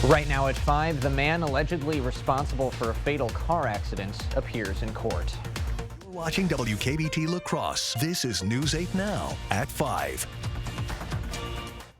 Right now at 5, the man allegedly responsible for a fatal car accident appears in court. You're watching WKBT La Crosse. This is News 8 Now at 5.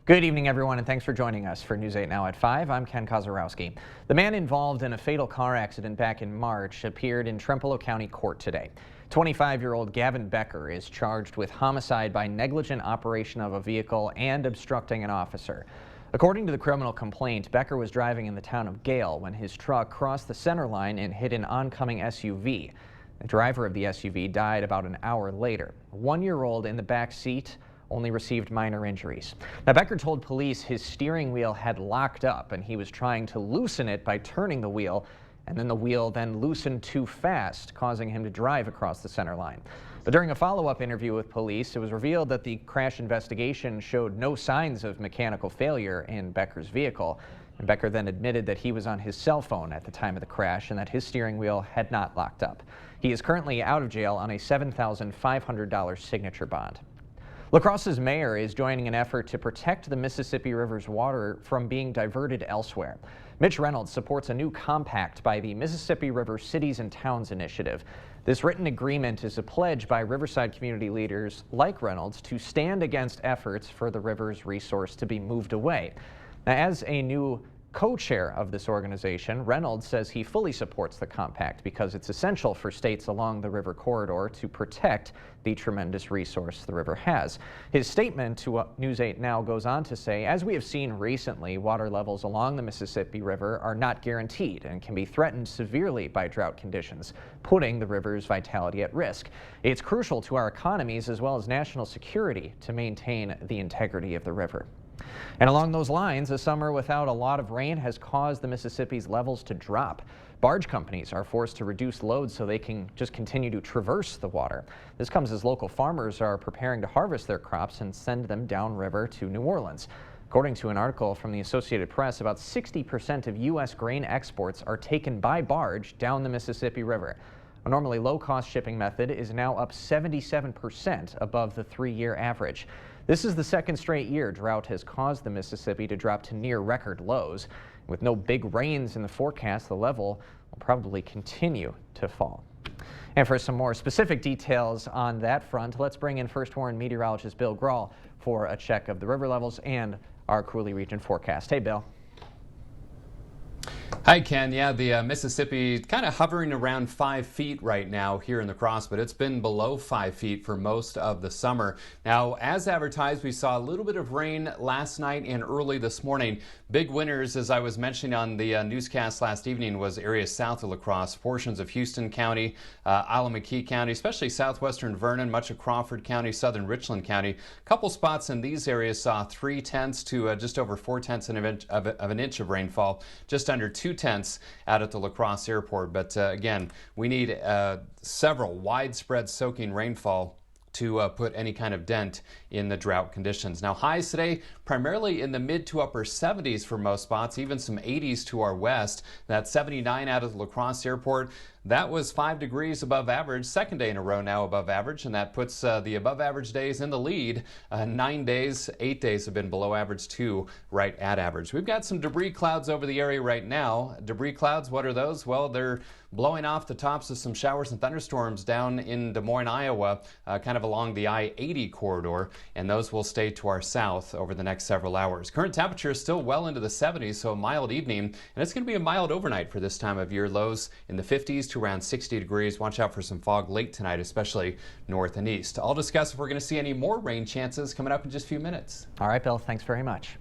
Good evening, everyone, and thanks for joining us for News 8 Now at 5. I'm Ken Kozarowski. The man involved in a fatal car accident back in March appeared in Trempealeau County Court today. 25-year-old Gavin Becker is charged with homicide by negligent operation of a vehicle and obstructing an officer. According to the criminal complaint, Becker was driving in the town of Gale when his truck crossed the center line and hit an oncoming SUV. The driver of the SUV died about an hour later. A 1-year-old in the back seat only received minor injuries. Now, Becker told police his steering wheel had locked up and he was trying to loosen it by turning the wheel, and then the wheel loosened too fast, causing him to drive across the center line. But during a follow-up interview with police, it was revealed that the crash investigation showed no signs of mechanical failure in Becker's vehicle. And Becker then admitted that he was on his cell phone at the time of the crash and that his steering wheel had not locked up. He is currently out of jail on a $7,500 signature bond. La Crosse's mayor is joining an effort to protect the Mississippi River's water from being diverted elsewhere. Mitch Reynolds supports a new compact by the Mississippi River Cities and Towns Initiative. This written agreement is a pledge by Riverside community leaders like Reynolds to stand against efforts for the river's resource to be moved away. Now, as a new co-chair of this organization, Reynolds says he fully supports the compact because it's essential for states along the river corridor to protect the tremendous resource the river has. His statement to News 8 Now goes on to say, as we have seen recently, water levels along the Mississippi River are not guaranteed and can be threatened severely by drought conditions, putting the river's vitality at risk. It's crucial to our economies as well as national security to maintain the integrity of the river. And along those lines, a summer without a lot of rain has caused the Mississippi's levels to drop. Barge companies are forced to reduce loads so they can just continue to traverse the water. This comes as local farmers are preparing to harvest their crops and send them downriver to New Orleans. According to an article from the Associated Press, about 60% of U.S. grain exports are taken by barge down the Mississippi River. A normally low-cost shipping method is now up 77% above the 3-year average. This is the second straight year drought has caused the Mississippi to drop to near record lows. With no big rains in the forecast, the level will probably continue to fall. And for some more specific details on that front, let's bring in First Warn meteorologist Bill Grahl for a check of the river levels and our Coulee region forecast. Hey, Bill. Hi, Ken. Yeah, the Mississippi kind of hovering around 5 feet right now here in La Crosse, but it's been below 5 feet for most of the summer. Now, as advertised, we saw a little bit of rain last night and early this morning. Big winners, as I was mentioning on the newscast last evening, was areas south of La Crosse, portions of Houston County, Isle-McKee County, especially southwestern Vernon, much of Crawford County, southern Richland County. A couple spots in these areas saw 3/10 to just over 4/10 of an inch of rainfall, just under 2/10 out at the La Crosse airport. But again, we need several widespread soaking rainfall to put any kind of dent in the drought conditions. Now, highs today primarily in the mid to upper 70s for most spots, even some 80s to our west. That 79 out of the La Crosse airport. That was 5 degrees above average, second day in a row now above average, and that puts the above average days in the lead. 9 days, 8 days have been below average, 2 right at average. We've got some debris clouds over the area right now. Debris clouds, what are those? Well, they're blowing off the tops of some showers and thunderstorms down in Des Moines, Iowa, kind of along the I-80 corridor, and those will stay to our south over the next several hours. Current temperature is still well into the 70s, so a mild evening, and it's going to be a mild overnight for this time of year. Lows in the 50s to around 60 degrees. Watch out for some fog late tonight, especially north and east. I'll discuss if we're going to see any more rain chances coming up in just a few minutes. All right, Bill, thanks very much.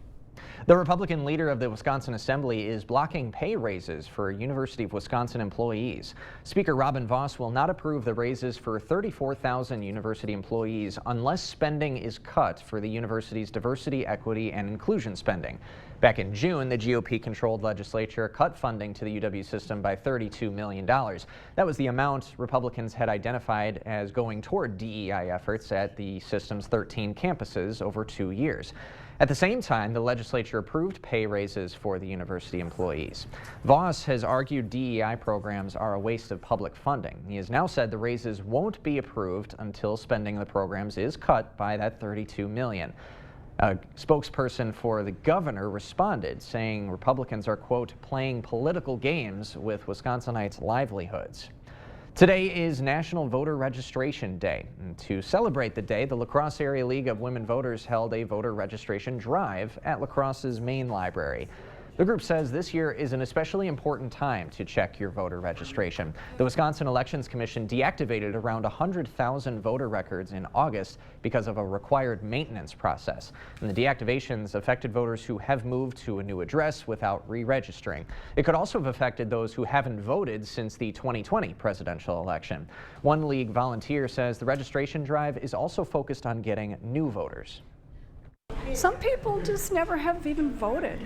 The Republican leader of the Wisconsin Assembly is blocking pay raises for University of Wisconsin employees. Speaker Robin Vos will not approve the raises for 34,000 university employees unless spending is cut for the university's diversity, equity, and inclusion spending. Back in June, the GOP-controlled legislature cut funding to the UW system by $32 million. That was the amount Republicans had identified as going toward DEI efforts at the system's 13 campuses over 2 years. At the same time, the legislature approved pay raises for the university employees. Vos has argued DEI programs are a waste of public funding. He has now said the raises won't be approved until spending of the programs is cut by that $32 million. A spokesperson for the governor responded, saying Republicans are, quote, playing political games with Wisconsinites' livelihoods. Today is National Voter Registration Day. And to celebrate the day, the La Crosse Area League of Women Voters held a voter registration drive at La Crosse's main library. The group says this year is an especially important time to check your voter registration. The Wisconsin Elections Commission deactivated around 100,000 voter records in August because of a required maintenance process. And the deactivations affected voters who have moved to a new address without re-registering. It could also have affected those who haven't voted since the 2020 presidential election. One league volunteer says the registration drive is also focused on getting new voters. Some people just never have even voted,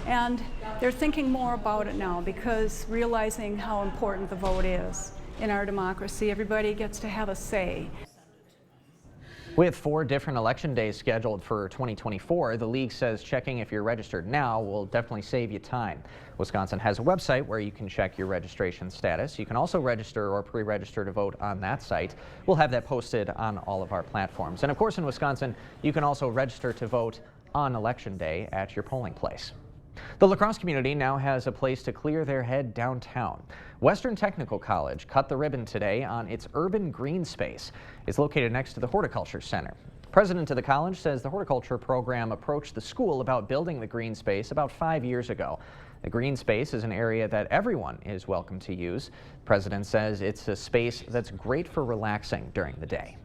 and they're thinking more about it now because realizing how important the vote is in our democracy. Everybody gets to have a say. With 4 different election days scheduled for 2024, the league says checking if you're registered now will definitely save you time. Wisconsin has a website where you can check your registration status. You can also register or pre-register to vote on that site. We'll have that posted on all of our platforms. And of course, in Wisconsin, you can also register to vote on Election Day at your polling place. The La Crosse community now has a place to clear their head downtown. Western Technical College cut the ribbon today on its urban green space. It's located next to the Horticulture Center. President of the college says the horticulture program approached the school about building the green space about 5 years ago. The green space is an area that everyone is welcome to use. The president says it's a space that's great for relaxing during the day.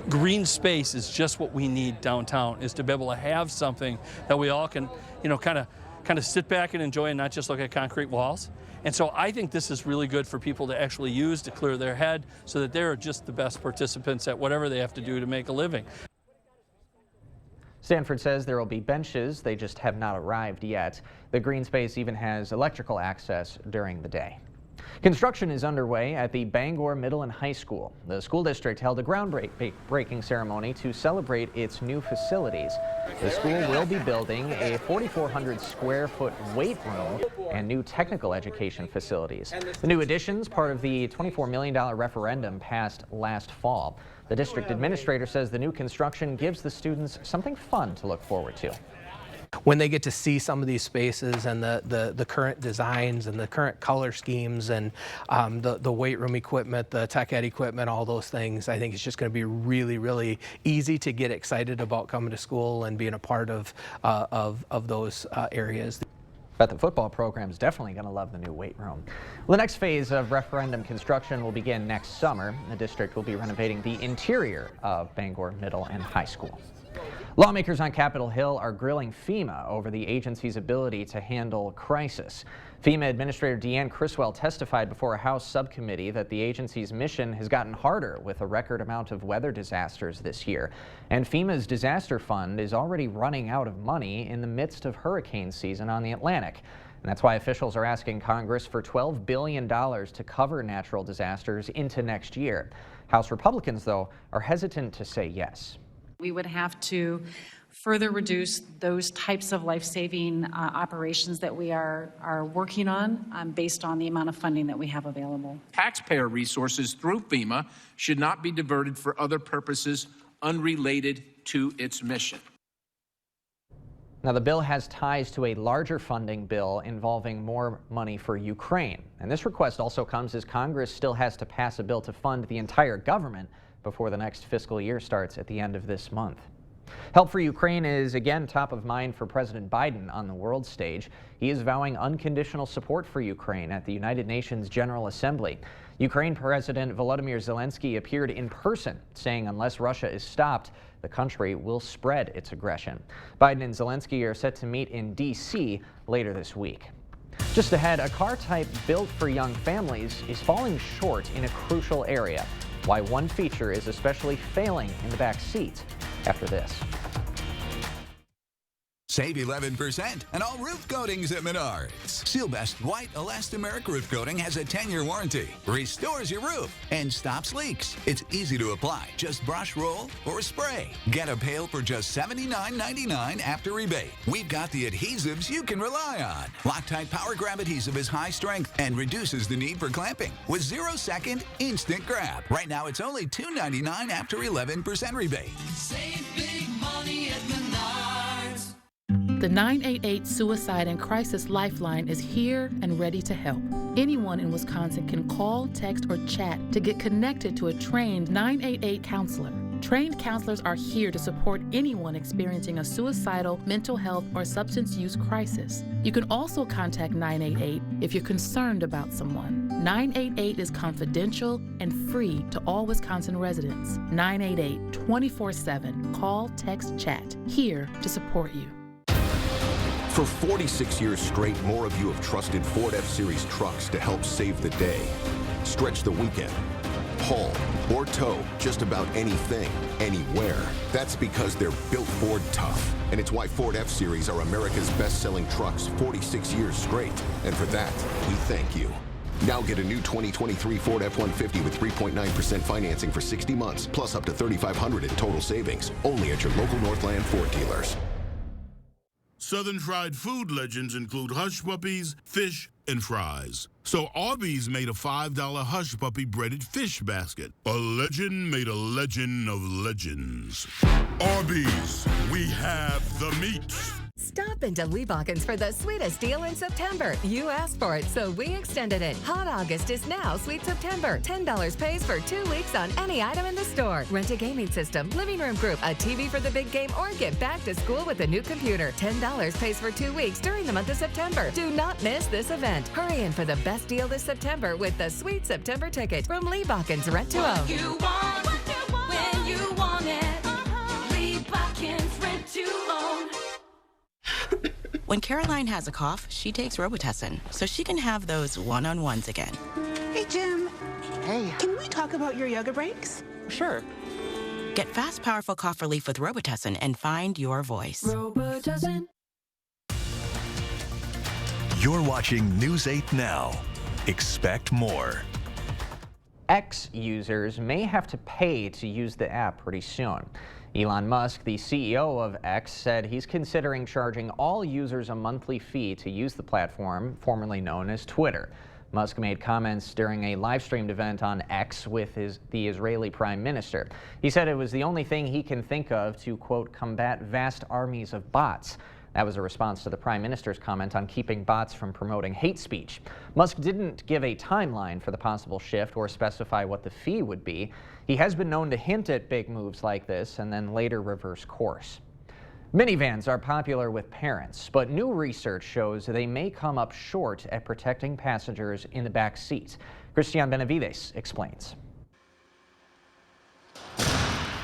Green space is just what we need downtown, is to be able to have something that we all can, kind of sit back and enjoy and not just look at concrete walls. And so I think this is really good for people to actually use to clear their head so that they're just the best participants at whatever they have to do to make a living. Stanford says there will be benches, they just have not arrived yet. The green space even has electrical access during the day. Construction is underway at the Bangor Middle and High School. The school district held a groundbreaking ceremony to celebrate its new facilities. The school will be building a 4,400 square foot weight room and new technical education facilities. The new additions, part of the $24 million referendum passed last fall. The district administrator says the new construction gives the students something fun to look forward to. When they get to see some of these spaces and the current designs and the current color schemes and the weight room equipment, the tech ed equipment, all those things, I think it's just going to be really, really easy to get excited about coming to school and being a part of those areas. But the football program is definitely going to love the new weight room. Well, the next phase of referendum construction will begin next summer. The district will be renovating the interior of Bangor Middle and High School. Lawmakers on Capitol Hill are grilling FEMA over the agency's ability to handle crisis. FEMA Administrator Deanne Criswell testified before a House subcommittee that the agency's mission has gotten harder with a record amount of weather disasters this year. And FEMA's disaster fund is already running out of money in the midst of hurricane season on the Atlantic. And that's why officials are asking Congress for $12 billion to cover natural disasters into next year. House Republicans, though, are hesitant to say yes. We would have to further reduce those types of life-saving operations that we are working on based on the amount of funding that we have available. Taxpayer resources through FEMA should not be diverted for other purposes unrelated to its mission. Now, the bill has ties to a larger funding bill involving more money for Ukraine. And this request also comes as Congress still has to pass a bill to fund the entire government before the next fiscal year starts at the end of this month. Help for Ukraine is again top of mind for President Biden on the world stage. He is vowing unconditional support for Ukraine at the United Nations General Assembly. Ukraine President Volodymyr Zelensky appeared in person, saying unless Russia is stopped, the country will spread its aggression. Biden and Zelensky are set to meet in D.C. later this week. Just ahead, a car type built for young families is falling short in a crucial area. Why one feature is especially failing in the back seat after this. Save 11% on all roof coatings at Menards. Sealbest White Elastomeric Roof Coating has a 10-year warranty, restores your roof, and stops leaks. It's easy to apply. Just brush, roll, or spray. Get a pail for just $79.99 after rebate. We've got the adhesives you can rely on. Loctite Power Grab Adhesive is high strength and reduces the need for clamping with 0-second instant grab. Right now, it's only $2.99 after 11% rebate. Save big money at Menards. The 988 Suicide and Crisis Lifeline is here and ready to help. Anyone in Wisconsin can call, text, or chat to get connected to a trained 988 counselor. Trained counselors are here to support anyone experiencing a suicidal, mental health, or substance use crisis. You can also contact 988 if you're concerned about someone. 988 is confidential and free to all Wisconsin residents. 988 24/7. Call, text, chat. Here to support you. For 46 years straight, more of you have trusted Ford F-Series trucks to help save the day. Stretch the weekend. Haul or tow just about anything, anywhere. That's because they're built Ford tough. And it's why Ford F-Series are America's best-selling trucks 46 years straight. And for that, we thank you. Now get a new 2023 Ford F-150 with 3.9% financing for 60 months, plus up to $3,500 in total savings. Only at your local Northland Ford dealers. Southern fried food legends include Hush Puppies, fish, and fries. So Arby's made a $5 Hush Puppy breaded fish basket. A legend made a legend of legends. Arby's, we have the meat. Stop into Leibachens for the sweetest deal in September. You asked for it, so we extended it. Hot August is now Sweet September. $10 pays for 2 weeks on any item in the store. Rent a gaming system, living room group, a TV for the big game, or get back to school with a new computer. $10 pays for 2 weeks during the month of September. Do not miss this event. Hurry in for the best deal this September with the Sweet September ticket from Leibachens Rent to Own. What you want, when you want it. Leibachens Rent to Own. When Caroline has a cough, she takes Robitussin, so she can have those one-on-ones again. Hey, Jim. Hey. Can we talk about your yoga breaks? Sure. Get fast, powerful cough relief with Robitussin and find your voice. Robitussin. You're watching News 8 Now. Expect more. X users may have to pay to use the app pretty soon. Elon Musk, the CEO of X, said he's considering charging all users a monthly fee to use the platform, formerly known as Twitter. Musk made comments during a live-streamed event on X with the Israeli Prime Minister. He said it was the only thing he can think of to, quote, combat vast armies of bots. That was a response to the Prime Minister's comment on keeping bots from promoting hate speech. Musk didn't give a timeline for the possible shift or specify what the fee would be. He has been known to hint at big moves like this and then later reverse course. Minivans are popular with parents, but new research shows they may come up short at protecting passengers in the back seat. Christian Benavides explains.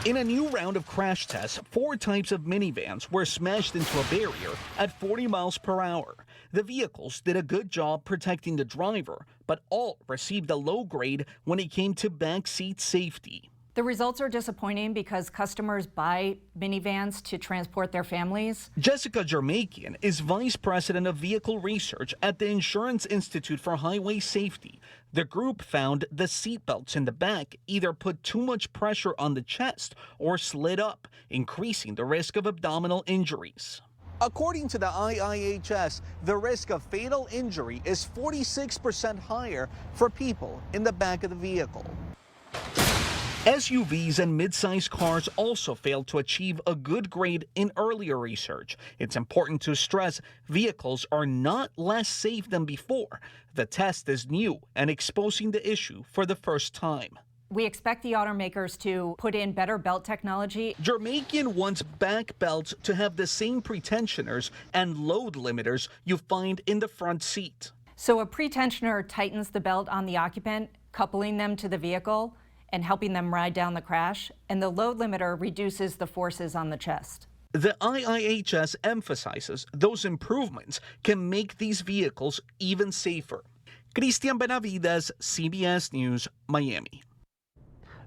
In a new round of crash tests, 4 types of minivans were smashed into a barrier at 40 miles per hour. The vehicles did a good job protecting the driver, but all received a low grade when it came to backseat safety. The results are disappointing because customers buy minivans to transport their families. Jessica Jermakian is Vice President of Vehicle Research at the Insurance Institute for Highway Safety. The group found the seatbelts in the back either put too much pressure on the chest or slid up, increasing the risk of abdominal injuries. According to the IIHS, the risk of fatal injury is 46% higher for people in the back of the vehicle. SUVs and mid-sized cars also failed to achieve a good grade in earlier research. It's important to stress vehicles are not less safe than before. The test is new and exposing the issue for the first time. We expect the automakers to put in better belt technology. Jermakian wants back belts to have the same pretensioners and load limiters you find in the front seat. So a pretensioner tightens the belt on the occupant, coupling them to the vehicle and helping them ride down the crash, and the load limiter reduces the forces on the chest. The IIHS emphasizes those improvements can make these vehicles even safer. Christian Benavides, CBS News, Miami.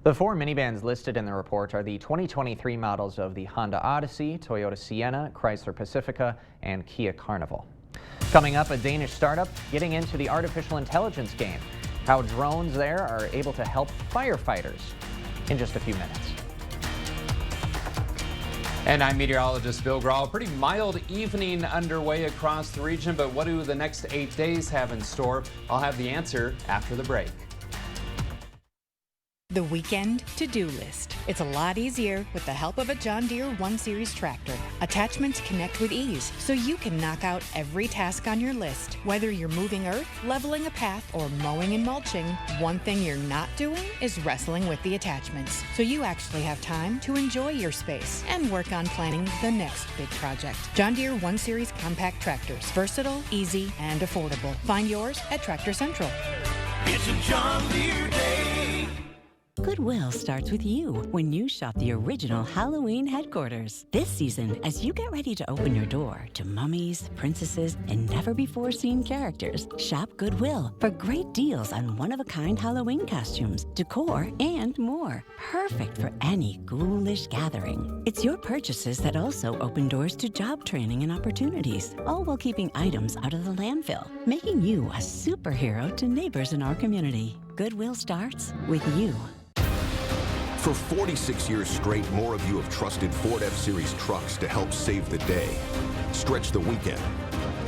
The 4 minivans listed in the report are the 2023 models of the Honda Odyssey, Toyota Sienna, Chrysler Pacifica, and Kia Carnival. Coming up, a Danish startup getting into the artificial intelligence game. How drones there are able to help firefighters in just a few minutes. And I'm meteorologist Bill Grahl. Pretty mild evening underway across the region, but what do the next 8 days have in store? I'll have the answer after the break. The weekend to-do list. It's a lot easier with the help of a John Deere 1 Series tractor. Attachments connect with ease, so you can knock out every task on your list. Whether you're moving earth, leveling a path, or mowing and mulching, one thing you're not doing is wrestling with the attachments. So you actually have time to enjoy your space and work on planning the next big project. John Deere 1 Series compact tractors. Versatile, easy, and affordable. Find yours at Tractor Central. It's a John Deere day. Goodwill starts with you when you shop the original Halloween headquarters. This season, as you get ready to open your door to mummies, princesses, and never-before-seen characters, shop Goodwill for great deals on one-of-a-kind Halloween costumes, decor, and more. Perfect for any ghoulish gathering. It's your purchases that also open doors to job training and opportunities, all while keeping items out of the landfill, making you a superhero to neighbors in our community. Goodwill starts with you. For 46 years straight, more of you have trusted Ford F-Series trucks to help save the day. Stretch the weekend,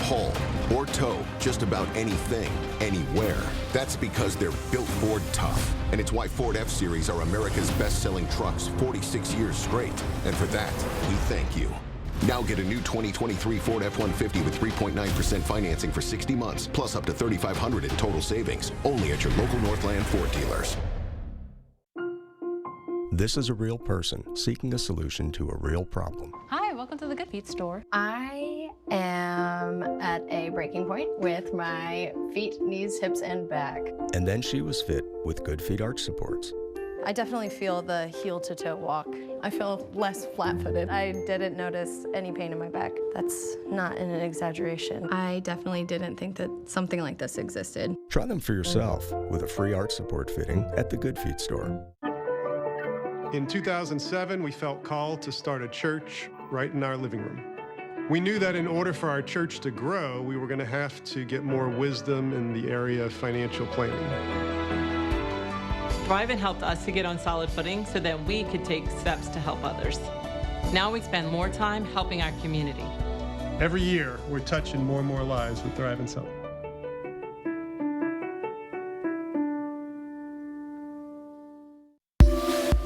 haul, or tow just about anything, anywhere. That's because they're built Ford tough. And it's why Ford F-Series are America's best-selling trucks 46 years straight. And for that, we thank you. Now get a new 2023 Ford F-150 with 3.9% financing for 60 months, plus up to $3,500 in total savings. Only at your local Northland Ford dealers. This is a real person seeking a solution to a real problem. Hi, welcome to the Good Feet store. I am at a breaking point with my feet, knees, hips, and back. And then she was fit with Good Feet arch supports. I definitely feel the heel-to-toe walk. I feel less flat-footed. I didn't notice any pain in my back. That's not an exaggeration. I definitely didn't think that something like this existed. Try them for yourself with a free arch support fitting at the Good Feet store. In 2007, we felt called to start a church right in our living room. We knew that in order for our church to grow, we were going to have to get more wisdom in the area of financial planning. Thrivent helped us to get on solid footing so that we could take steps to help others. Now we spend more time helping our community. Every year, we're touching more and more lives with Thrive and Help.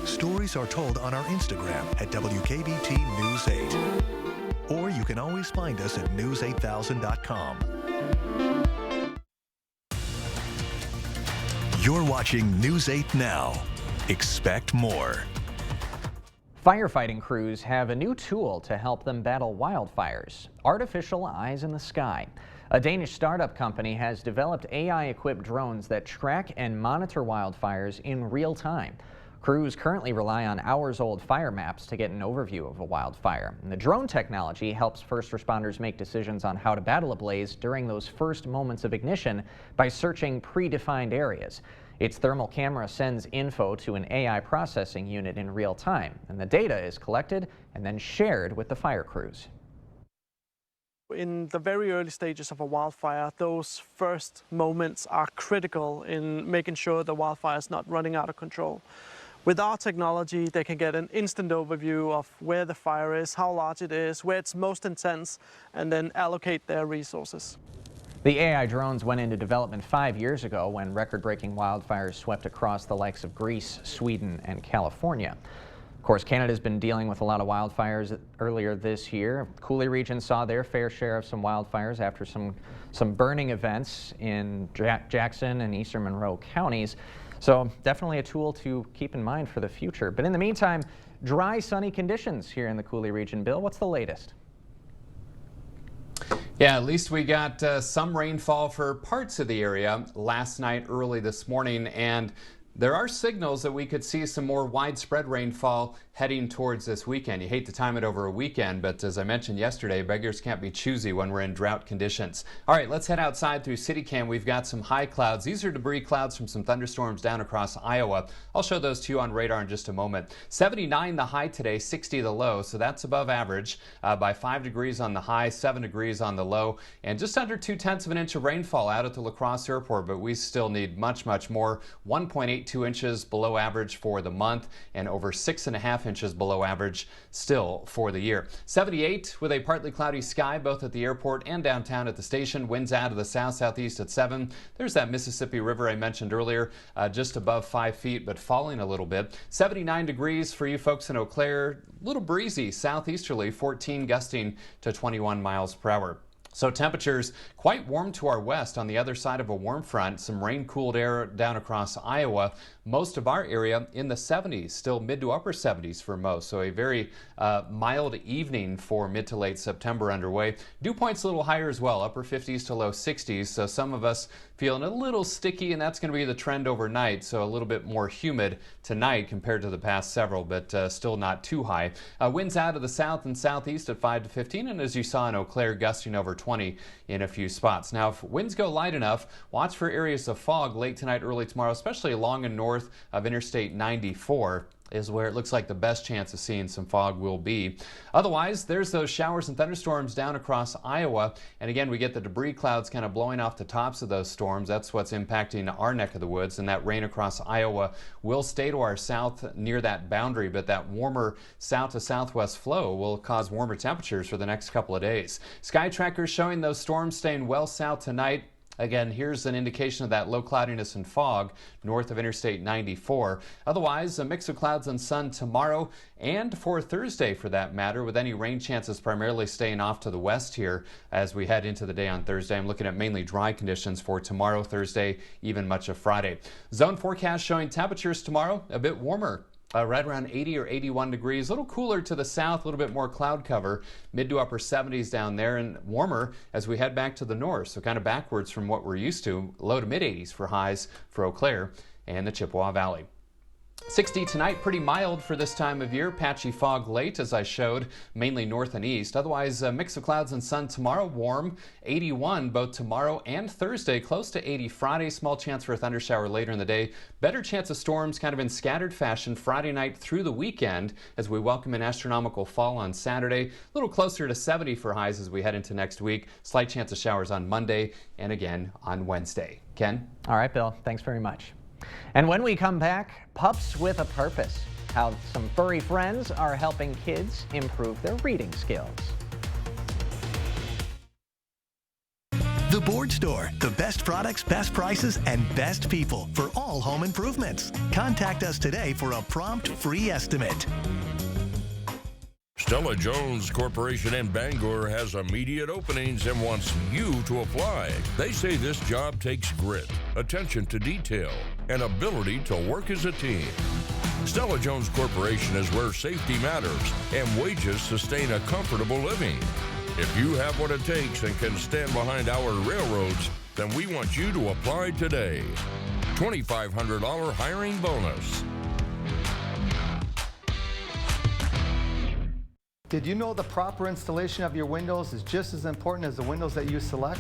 Stories are told on our Instagram at WKBT News 8. Or you can always find us at news8000.com. You're watching News 8 Now. Expect more. Firefighting crews have a new tool to help them battle wildfires: artificial eyes in the sky. A Danish startup company has developed AI-equipped drones that track and monitor wildfires in real time. Crews currently rely on hours-old fire maps to get an overview of a wildfire. And the drone technology helps first responders make decisions on how to battle a blaze during those first moments of ignition by searching predefined areas. Its thermal camera sends info to an AI processing unit in real time, and the data is collected and then shared with the fire crews. In the very early stages of a wildfire, those first moments are critical in making sure the wildfire is not running out of control. With our technology, they can get an instant overview of where the fire is, how large it is, where it's most intense, and then allocate their resources. The AI drones went into development 5 years ago when record-breaking wildfires swept across the likes of Greece, Sweden, and California. Of course, Canada's been dealing with a lot of wildfires earlier this year. Coulee region saw their fair share of some wildfires after some burning events in Jackson and eastern Monroe counties. So definitely a tool to keep in mind for the future. But in the meantime, dry, sunny conditions here in the Coulee region. Bill, what's the latest? Yeah, at least we got some rainfall for parts of the area last night, early this morning, and there are signals that we could see some more widespread rainfall heading towards this weekend. You hate to time it over a weekend, but as I mentioned yesterday, beggars can't be choosy when we're in drought conditions. All right, let's head outside through CityCam. We've got some high clouds. These are debris clouds from some thunderstorms down across Iowa. I'll show those to you on radar in just a moment. 79 the high today, 60 the low, so that's above average by 5 degrees on the high, 7 degrees on the low, and just under 0.2 of an inch of rainfall out at the La Crosse Airport, but we still need much, much more. 1.82 inches below average for the month and over 6.5 2.5 inches below average still for the year. 78 with a partly cloudy sky both at the airport and downtown at the station. Winds out of the south-southeast at 7. There's that Mississippi River I mentioned earlier, just above 5 feet, but falling a little bit. 79 degrees for you folks in Eau Claire. A little breezy southeasterly, 14 gusting to 21 miles per hour. So temperatures quite warm to our west on the other side of a warm front. Some rain-cooled air down across Iowa. Most of our area in the 70s, still mid to upper 70s for most. So a very mild evening for mid to late September underway. Dew points a little higher as well, upper 50s to low 60s. So some of us feeling a little sticky, and that's going to be the trend overnight. So a little bit more humid tonight compared to the past several, but still not too high. Winds out of the south and southeast at 5 to 15, and as you saw in Eau Claire, gusting over 20 in a few spots. Now, if winds go light enough, watch for areas of fog late tonight, early tomorrow, especially along and north of Interstate 94. Is where it looks like the best chance of seeing some fog will be. Otherwise, there's those showers and thunderstorms down across Iowa. And again, we get the debris clouds kind of blowing off the tops of those storms. That's what's impacting our neck of the woods. And that rain across Iowa will stay to our south near that boundary. But that warmer south to southwest flow will cause warmer temperatures for the next couple of days. Sky trackers showing those storms staying well south tonight. Again, here's an indication of that low cloudiness and fog north of Interstate 94. Otherwise, a mix of clouds and sun tomorrow and for Thursday for that matter, with any rain chances primarily staying off to the west here as we head into the day on Thursday. I'm looking at mainly dry conditions for tomorrow, Thursday, even much of Friday. Zone forecast showing temperatures tomorrow a bit warmer. Right around 80 or 81 degrees, a little cooler to the south, a little bit more cloud cover, mid to upper 70s down there, and warmer as we head back to the north, so kind of backwards from what we're used to. Low to mid 80s for highs for Eau Claire and the Chippewa Valley. 60 tonight, pretty mild for this time of year. Patchy fog late, as I showed, mainly north and east. Otherwise, a mix of clouds and sun tomorrow, warm. 81 both tomorrow and Thursday, close to 80 Friday. Small chance for a thundershower later in the day. Better chance of storms kind of in scattered fashion Friday night through the weekend as we welcome an astronomical fall on Saturday. A little closer to 70 for highs as we head into next week. Slight chance of showers on Monday and again on Wednesday. Ken? All right, Bill. Thanks very much. And when we come back, Pups with a Purpose. How some furry friends are helping kids improve their reading skills. The Board Store. The best products, best prices, and best people for all home improvements. Contact us today for a prompt free estimate. Stella Jones Corporation in Bangor has immediate openings and wants you to apply. They say this job takes grit, attention to detail, and ability to work as a team. Stella Jones Corporation is where safety matters and wages sustain a comfortable living. If you have what it takes and can stand behind our railroads, then we want you to apply today. $2,500 hiring bonus. Did you know the proper installation of your windows is just as important as the windows that you select?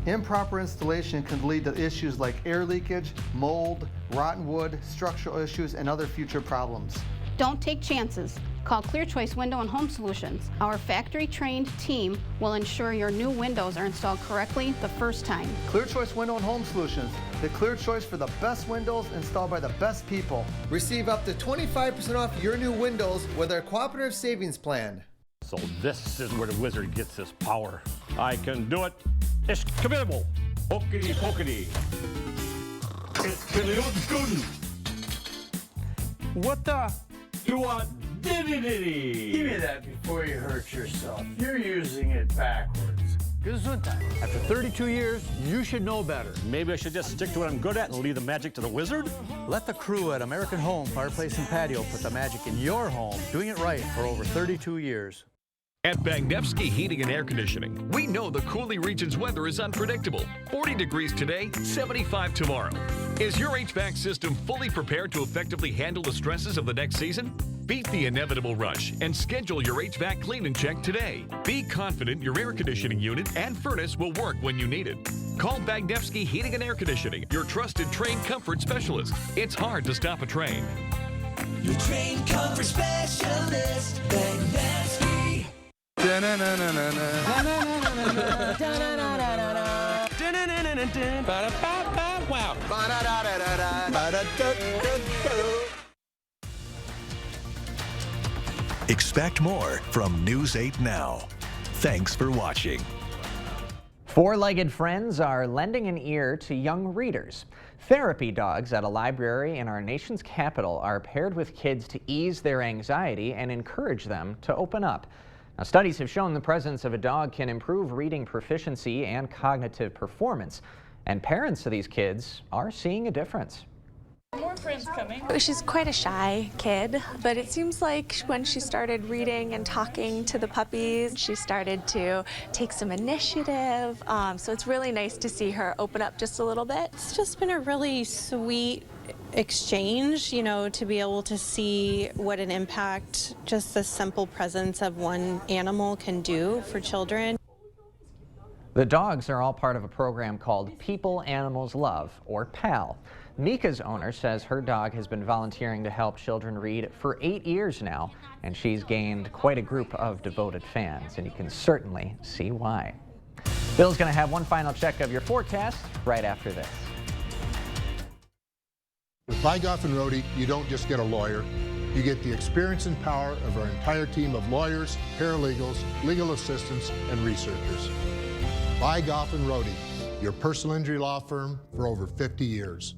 Improper installation can lead to issues like air leakage, mold, rotten wood, structural issues, and other future problems. Don't take chances. Call Clear Choice Window and Home Solutions. Our factory-trained team will ensure your new windows are installed correctly the first time. Clear Choice Window and Home Solutions, the clear choice for the best windows installed by the best people. Receive up to 25% off your new windows with our cooperative savings plan. So this is where the wizard gets his power. I can do it. It's Kabibble. Pokety pokety. It's Kabibble. What the? You want diddy-diddy? Give me that before you hurt yourself. You're using it backwards. Gesundheit. After 32 years, you should know better. Maybe I should just stick to what I'm good at and leave the magic to the wizard? Let the crew at American Home, Fireplace and Patio put the magic in your home, doing it right for over 32 years. At Bagnevsky Heating and Air Conditioning, we know the Coulee region's weather is unpredictable. 40 degrees today, 75 tomorrow. Is your HVAC system fully prepared to effectively handle the stresses of the next season? Beat the inevitable rush and schedule your HVAC clean and check today. Be confident your air conditioning unit and furnace will work when you need it. Call Bagnevsky Heating and Air Conditioning, your trusted trained comfort specialist. It's hard to stop a train. Your trained comfort specialist, Bagnevsky. Wow. Expect more from News 8 Now. Thanks for watching. Four-legged friends are lending an ear to young readers. Therapy dogs at a library in our nation's capital are paired with kids to ease their anxiety and encourage them to open up. Now, studies have shown the presence of a dog can improve reading proficiency and cognitive performance, and parents of these kids are seeing a difference. More friends coming. She's quite a shy kid, but it seems like when she started reading and talking to the puppies, she started to take some initiative. So it's really nice to see her open up just a little bit. It's just been a really sweet exchange, you know, to be able to see what an impact just the simple presence of one animal can do for children. The dogs are all part of a program called People Animals Love, or PAL. Mika's owner says her dog has been volunteering to help children read for 8 years now, and she's gained quite a group of devoted fans, and you can certainly see why. Bill's going to have one final check of your forecast right after this. With Vygoff and Rohde, you don't just get a lawyer, you get the experience and power of our entire team of lawyers, paralegals, legal assistants, and researchers. Vygoff and Rohde, your personal injury law firm for over 50 years.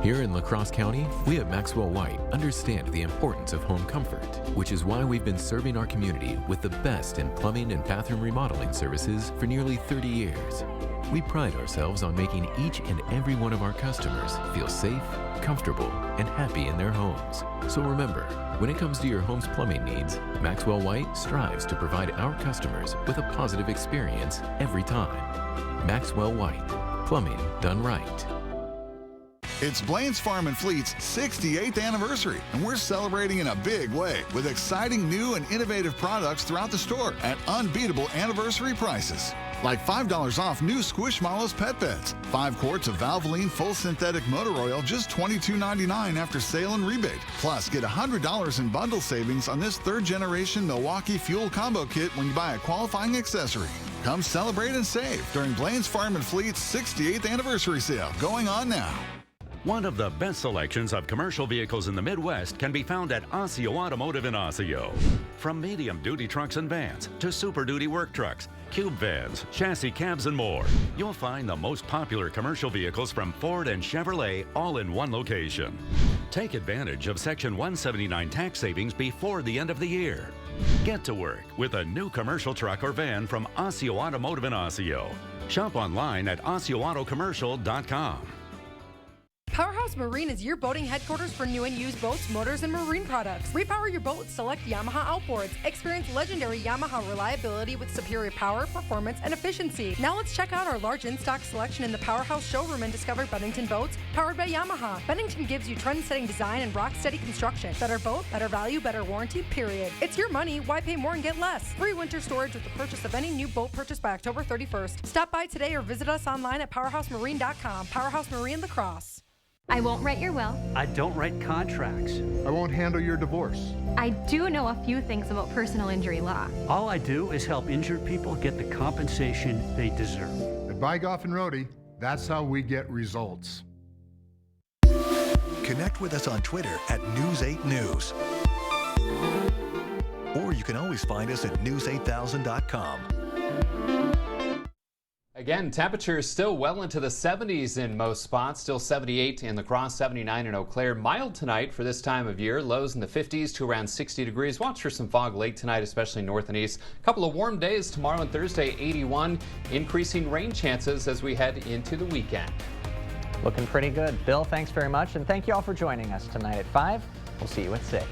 Here in La Crosse County, we at Maxwell White understand the importance of home comfort, which is why we've been serving our community with the best in plumbing and bathroom remodeling services for nearly 30 years. We pride ourselves on making each and every one of our customers feel safe, comfortable, and happy in their homes. So remember, when it comes to your home's plumbing needs, Maxwell White strives to provide our customers with a positive experience every time. Maxwell White, plumbing done right. It's Blaine's Farm and Fleet's 68th anniversary, and we're celebrating in a big way with exciting new and innovative products throughout the store at unbeatable anniversary prices. Like $5 off new Squishmallows pet beds, 5 quarts of Valvoline full synthetic motor oil, just $22.99 after sale and rebate. Plus, get $100 in bundle savings on this 3rd generation Milwaukee Fuel Combo Kit when you buy a qualifying accessory. Come celebrate and save during Blaine's Farm and Fleet's 68th anniversary sale going on now. One of the best selections of commercial vehicles in the Midwest can be found at Osseo Automotive in Osseo. From medium-duty trucks and vans to super-duty work trucks, cube vans, chassis cabs, and more, you'll find the most popular commercial vehicles from Ford and Chevrolet all in one location. Take advantage of Section 179 tax savings before the end of the year. Get to work with a new commercial truck or van from Osseo Automotive in Osseo. Shop online at OsseoAutoCommercial.com. Powerhouse Marine is your boating headquarters for new and used boats, motors, and marine products. Repower your boat with select Yamaha outboards. Experience legendary Yamaha reliability with superior power, performance, and efficiency. Now let's check out our large in-stock selection in the Powerhouse showroom and discover Bennington boats powered by Yamaha. Bennington gives you trend-setting design and rock-steady construction. Better boat, better value, better warranty, period. It's your money. Why pay more and get less? Free winter storage with the purchase of any new boat purchased by October 31st. Stop by today or visit us online at PowerhouseMarine.com. Powerhouse Marine La Crosse. I won't write your will. I don't write contracts. I won't handle your divorce. I do know a few things about personal injury law. All I do is help injured people get the compensation they deserve. At Vygoff and Rohde, that's how we get results. Connect with us on Twitter at News8News. Or you can always find us at news8000.com. Again, temperatures still well into the 70s in most spots, still 78 in La Crosse, 79 in Eau Claire. Mild tonight for this time of year, lows in the 50s to around 60 degrees. Watch for some fog late tonight, especially north and east. A couple of warm days tomorrow and Thursday, 81. Increasing rain chances as we head into the weekend. Looking pretty good. Bill, thanks very much, and thank you all for joining us tonight at 5. We'll see you at 6.